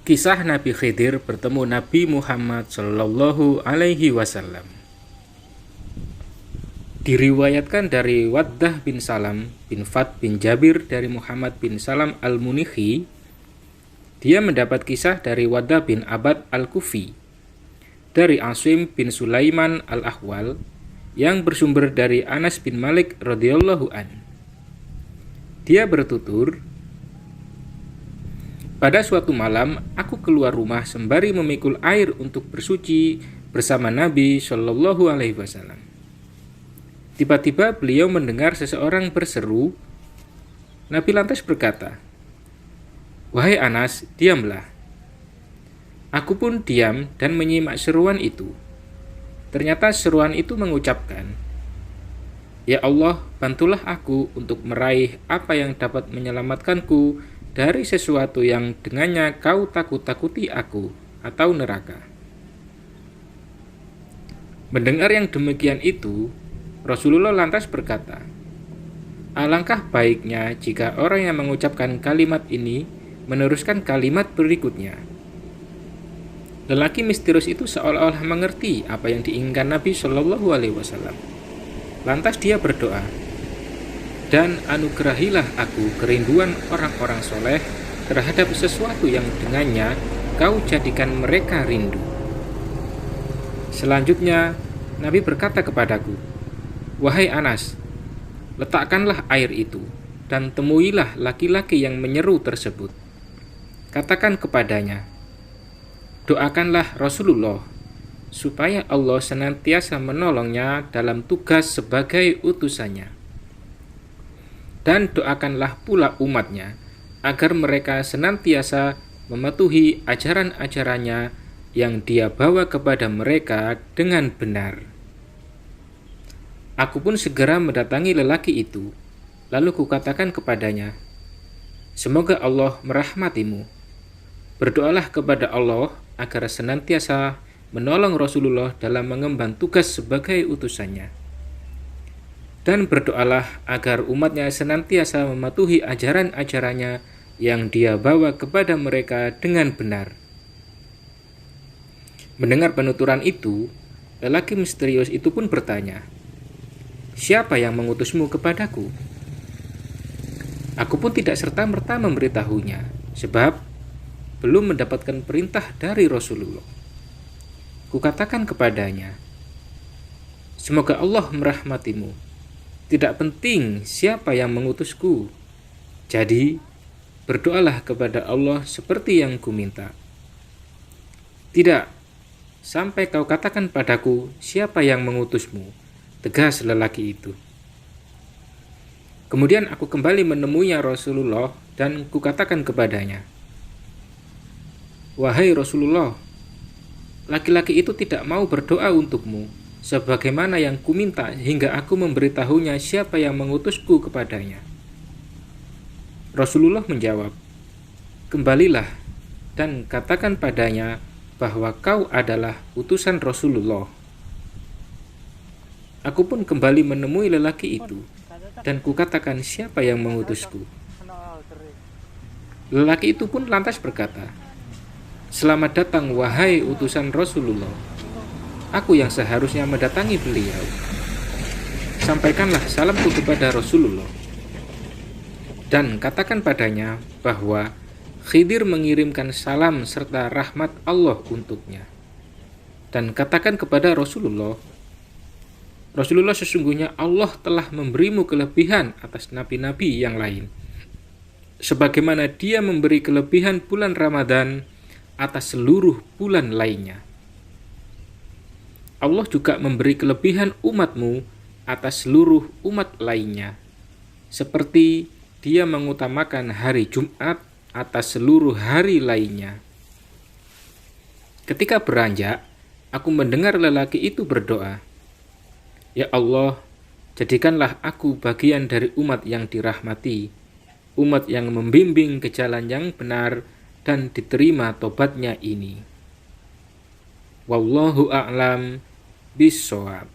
Kisah Nabi Khidir bertemu Nabi Muhammad Shallallahu Alaihi Wasallam. Diriwayatkan dari Waddah bin Salam bin Fat bin Jabir dari Muhammad bin Salam al-Munihi, dia mendapat kisah dari Waddah bin Abad al-Kufi, dari Asim bin Sulaiman al-Ahwal, yang bersumber dari Anas bin Malik radhiyallahu an. Dia bertutur, pada suatu malam, aku keluar rumah sembari memikul air untuk bersuci bersama Nabi Shallallahu Alaihi Wasallam. Tiba-tiba beliau mendengar seseorang berseru. Nabi lantas berkata, "Wahai Anas, diamlah." Aku pun diam dan menyimak seruan itu. Ternyata seruan itu mengucapkan, "Ya Allah, bantulah aku untuk meraih apa yang dapat menyelamatkanku dari sesuatu yang dengannya kau takut-takuti aku atau neraka." Mendengar yang demikian itu, Rasulullah lantas berkata, "Alangkah baiknya jika orang yang mengucapkan kalimat ini meneruskan kalimat berikutnya." Lelaki misterius itu seolah-olah mengerti apa yang diinginkan Nabi Shallallahu Alaihi Wasallam. Lantas dia berdoa, "Dan anugerahilah aku kerinduan orang-orang soleh terhadap sesuatu yang dengannya kau jadikan mereka rindu." Selanjutnya, Nabi berkata kepadaku, "Wahai Anas, letakkanlah air itu dan temuilah laki-laki yang menyeru tersebut. Katakan kepadanya, doakanlah Rasulullah supaya Allah senantiasa menolongnya dalam tugas sebagai utusannya. Dan doakanlah pula umatnya agar mereka senantiasa mematuhi ajaran-ajarannya yang dia bawa kepada mereka dengan benar." Aku pun segera mendatangi lelaki itu, lalu kukatakan kepadanya, "Semoga Allah merahmatimu. Berdoalah kepada Allah agar senantiasa menolong Rasulullah dalam mengemban tugas sebagai utusannya. Dan berdoalah agar umatnya senantiasa mematuhi ajaran-ajarannya yang dia bawa kepada mereka dengan benar." Mendengar penuturan itu, lelaki misterius itu pun bertanya, "Siapa yang mengutusmu kepadaku?" Aku pun tidak serta-merta memberitahunya, sebab belum mendapatkan perintah dari Rasulullah. Kukatakan kepadanya, "Semoga Allah merahmatimu. Tidak penting siapa yang mengutusku. Jadi, berdoalah kepada Allah seperti yang kuminta. Tidak, sampai kau katakan padaku siapa yang mengutusmu," tegas lelaki itu. Kemudian aku kembali menemuinya Rasulullah dan kukatakan kepadanya, "Wahai Rasulullah, laki-laki itu tidak mau berdoa untukmu sebagaimana yang kuminta hingga aku memberitahunya siapa yang mengutusku kepadanya." Rasulullah menjawab, "Kembalilah dan katakan padanya bahwa kau adalah utusan Rasulullah." Aku pun kembali menemui lelaki itu dan kukatakan siapa yang mengutusku. Lelaki itu pun lantas berkata, "Selamat datang wahai utusan Rasulullah. Aku yang seharusnya mendatangi beliau. Sampaikanlah salamku kepada Rasulullah. Dan katakan padanya bahwa Khidir mengirimkan salam serta rahmat Allah untuknya. Dan katakan kepada Rasulullah, Rasulullah, sesungguhnya Allah telah memberimu kelebihan atas nabi-nabi yang lain, sebagaimana dia memberi kelebihan bulan Ramadan atas seluruh bulan lainnya. Allah juga memberi kelebihan umatmu atas seluruh umat lainnya, seperti dia mengutamakan hari Jumat atas seluruh hari lainnya." Ketika beranjak, aku mendengar lelaki itu berdoa, "Ya Allah, jadikanlah aku bagian dari umat yang dirahmati, umat yang membimbing ke jalan yang benar dan diterima tobatnya ini. Wallahu a'lam bishawab."